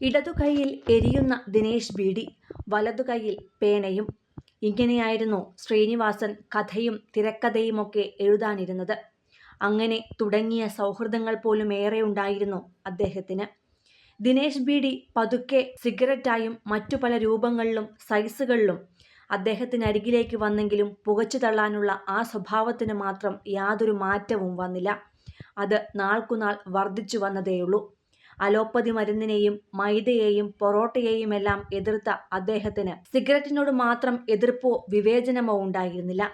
ഇടതുകൈയിൽ എരിയുന്ന ദിനേശ് ബീഡി, വലതുകൈയിൽ പേനയും. ഇങ്ങനെയായിരുന്നു ശ്രീനിവാസൻ കഥയും തിരക്കഥയുമൊക്കെ എഴുതാനിരുന്നത്. അങ്ങനെ തുടങ്ങിയ സൗഹൃദങ്ങൾ പോലും ഏറെ ഉണ്ടായിരുന്നു അദ്ദേഹത്തിന്. ദിനേശ് ബീഡി പതുക്കെ സിഗരറ്റായും മറ്റു പല രൂപങ്ങളിലും സൈസുകളിലും അദ്ദേഹത്തിനരികിലേക്ക് വന്നെങ്കിലും പുകച്ചു തള്ളാനുള്ള ആ സ്വഭാവത്തിന് മാത്രം യാതൊരു മാറ്റവും വന്നില്ല. അത് നാൾക്കുനാൾ വർദ്ധിച്ചു വന്നതേയുള്ളൂ. അലോപ്പതി മരുന്നിനെയും മൈദയെയും പൊറോട്ടയെയുമെല്ലാം എതിർത്ത അദ്ദേഹത്തിന് സിഗരറ്റിനോട് മാത്രം എതിർപ്പോ വിവേചനമോ ഉണ്ടായിരുന്നില്ല.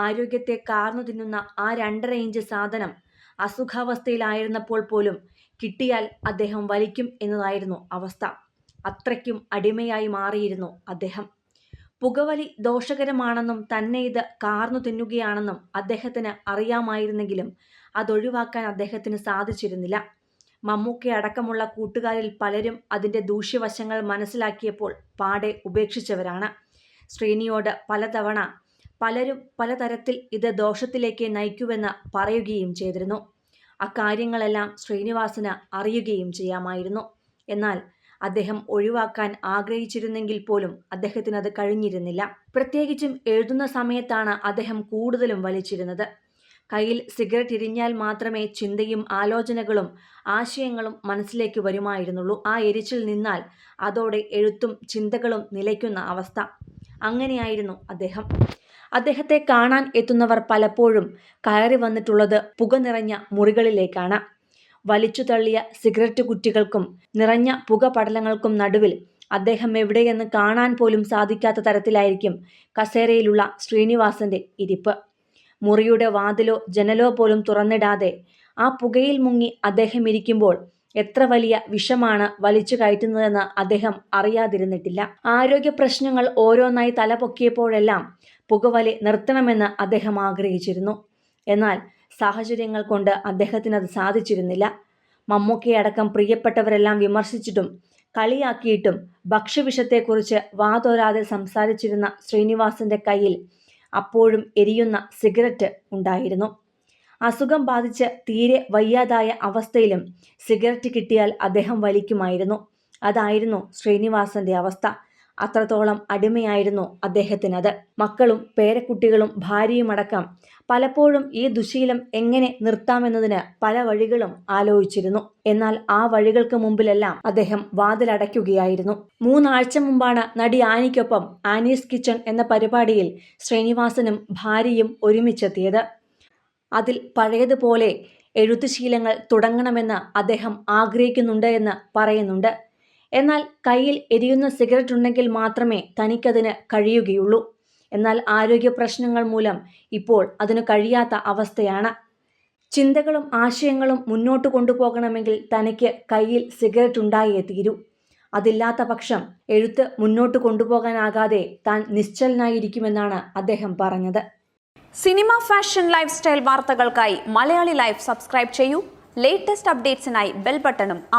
ആരോഗ്യത്തെ കാർന്നു തിന്നുന്ന ആ 2.5 ഇഞ്ച് സാധനം അസുഖാവസ്ഥയിലായിരുന്നപ്പോൾ പോലും കിട്ടിയാൽ അദ്ദേഹം വലിക്കും എന്നതായിരുന്നു അവസ്ഥ. അത്രയ്ക്കും അടിമയായി മാറിയിരുന്നു അദ്ദേഹം. പുകവലി ദോഷകരമാണെന്നും തന്നെ ഇത് കാർന്നു തിന്നുകയാണെന്നും അദ്ദേഹത്തിന് അറിയാമായിരുന്നെങ്കിലും അതൊഴിവാക്കാൻ അദ്ദേഹത്തിന് സാധിച്ചിരുന്നില്ല. മമ്മൂക്ക അടക്കമുള്ള കൂട്ടുകാരിൽ പലരും അതിൻ്റെ ദൂഷ്യവശങ്ങൾ മനസ്സിലാക്കിയപ്പോൾ പാടെ ഉപേക്ഷിച്ചവരാണ്. ശ്രീനിയോട് പലതവണ പലരും പലതരത്തിൽ ഇത് ദോഷത്തിലേക്ക് നയിക്കുമെന്ന് പറയുകയും ചെയ്തിരുന്നു. അക്കാര്യങ്ങളെല്ലാം ശ്രീനിവാസന് അറിയുകയും ചെയ്യാമായിരുന്നു. എന്നാൽ അദ്ദേഹം ഒഴിവാക്കാൻ ആഗ്രഹിച്ചിരുന്നെങ്കിൽ പോലും അദ്ദേഹത്തിനത് കഴിഞ്ഞിരുന്നില്ല. പ്രത്യേകിച്ചും എഴുതുന്ന സമയത്താണ് അദ്ദേഹം കൂടുതലും വലിച്ചിരുന്നത്. കയ്യിൽ സിഗരറ്റ് ഇരിഞ്ഞാൽ മാത്രമേ ചിന്തയും ആലോചനകളും ആശയങ്ങളും മനസ്സിലേക്ക് വരുമായിരുന്നുള്ളൂ. ആ എരിച്ചിൽ നിന്നാൽ അതോടെ എഴുത്തും ചിന്തകളും നിലയ്ക്കുന്ന അവസ്ഥ. അങ്ങനെയായിരുന്നു അദ്ദേഹം. അദ്ദേഹത്തെ കാണാൻ എത്തുന്നവർ പലപ്പോഴും കയറി വന്നിട്ടുള്ളത് പുക നിറഞ്ഞ മുറികളിലേക്കാണ്. വലിച്ചു തള്ളിയ സിഗരറ്റ് കുറ്റികൾക്കും നിറഞ്ഞ പുക പടലങ്ങൾക്കും നടുവിൽ അദ്ദേഹം എവിടെയെന്ന് കാണാൻ പോലും സാധിക്കാത്ത തരത്തിലായിരിക്കും കസേരയിലുള്ള ശ്രീനിവാസന്റെ ഇരിപ്പ്. മുറിയുടെ വാതിലോ ജനലോ പോലും തുറന്നിടാതെ ആ പുകയിൽ മുങ്ങി അദ്ദേഹം ഇരിക്കുമ്പോൾ എത്ര വലിയ വിഷമാണ് വലിച്ചു കയറ്റുന്നതെന്ന് അദ്ദേഹം അറിയാതിരുന്നിട്ടില്ല. ആരോഗ്യ പ്രശ്നങ്ങൾ ഓരോന്നായി തലപൊക്കിയപ്പോഴെല്ലാം പുകവലി നിർത്തണമെന്ന് അദ്ദേഹം ആഗ്രഹിച്ചിരുന്നു. എന്നാൽ സാഹചര്യങ്ങൾ കൊണ്ട് അദ്ദേഹത്തിനത് സാധിച്ചിരുന്നില്ല. മമ്മൂക്കയടക്കം പ്രിയപ്പെട്ടവരെല്ലാം വിമർശിച്ചിട്ടും കളിയാക്കിയിട്ടും ഭക്ഷ്യവിഷത്തെക്കുറിച്ച് വാതോരാതെ സംസാരിച്ചിരുന്ന ശ്രീനിവാസന്റെ കയ്യിൽ അപ്പോഴും എരിയുന്ന സിഗരറ്റ് ഉണ്ടായിരുന്നു. അസുഖം ബാധിച്ച് തീരെ വയ്യാതായ അവസ്ഥയിലും സിഗരറ്റ് കിട്ടിയാൽ അദ്ദേഹം വലിക്കുമായിരുന്നു. അതായിരുന്നു ശ്രീനിവാസന്റെ അവസ്ഥ. അത്രത്തോളം അടിമയായിരുന്നു അദ്ദേഹത്തിനത്. മക്കളും പേരക്കുട്ടികളും ഭാര്യയുമടക്കം പലപ്പോഴും ഈ ദുശീലം എങ്ങനെ നിർത്താമെന്നതിന് പല വഴികളും ആലോചിച്ചിരുന്നു. എന്നാൽ ആ വഴികൾക്ക് മുമ്പിലെല്ലാം അദ്ദേഹം വാതിലടയ്ക്കുകയായിരുന്നു. 3 ആഴ്ച മുമ്പാണ് നടി ആനിക്കൊപ്പം ആനീസ് കിച്ചൺ എന്ന പരിപാടിയിൽ ശ്രീനിവാസനും ഭാര്യയും ഒരുമിച്ചെത്തിയത്. അതിൽ പഴയതുപോലെ എഴുത്തുശീലങ്ങൾ തുടങ്ങണമെന്ന് അദ്ദേഹം ആഗ്രഹിക്കുന്നുണ്ട് എന്ന് പറയുന്നുണ്ട്. എന്നാൽ കയ്യിൽ എരിയുന്ന സിഗരറ്റ് ഉണ്ടെങ്കിൽ മാത്രമേ തനിക്കതിന് കഴിയുകയുള്ളൂ. എന്നാൽ ആരോഗ്യ പ്രശ്നങ്ങൾ മൂലം ഇപ്പോൾ അതിന് കഴിയാത്ത അവസ്ഥയാണ്. ചിന്തകളും ആശയങ്ങളും മുന്നോട്ട് കൊണ്ടുപോകണമെങ്കിൽ തനിക്ക് കയ്യിൽ സിഗരറ്റ് ഉണ്ടായേ തീരൂ. അതില്ലാത്ത പക്ഷം എഴുത്ത് മുന്നോട്ട് കൊണ്ടുപോകാനാകാതെ താൻ നിശ്ചലനായിരിക്കുമെന്നാണ് അദ്ദേഹം പറഞ്ഞത്. സിനിമ, ഫാഷൻ, ലൈഫ് സ്റ്റൈൽ വാർത്തകൾക്കായി മലയാളി ലൈഫ് സബ്സ്ക്രൈബ് ചെയ്യൂ. ലേറ്റസ്റ്റ് അപ്ഡേറ്റ്സിനായി ബെൽ ബട്ടണും അമർത്തുക.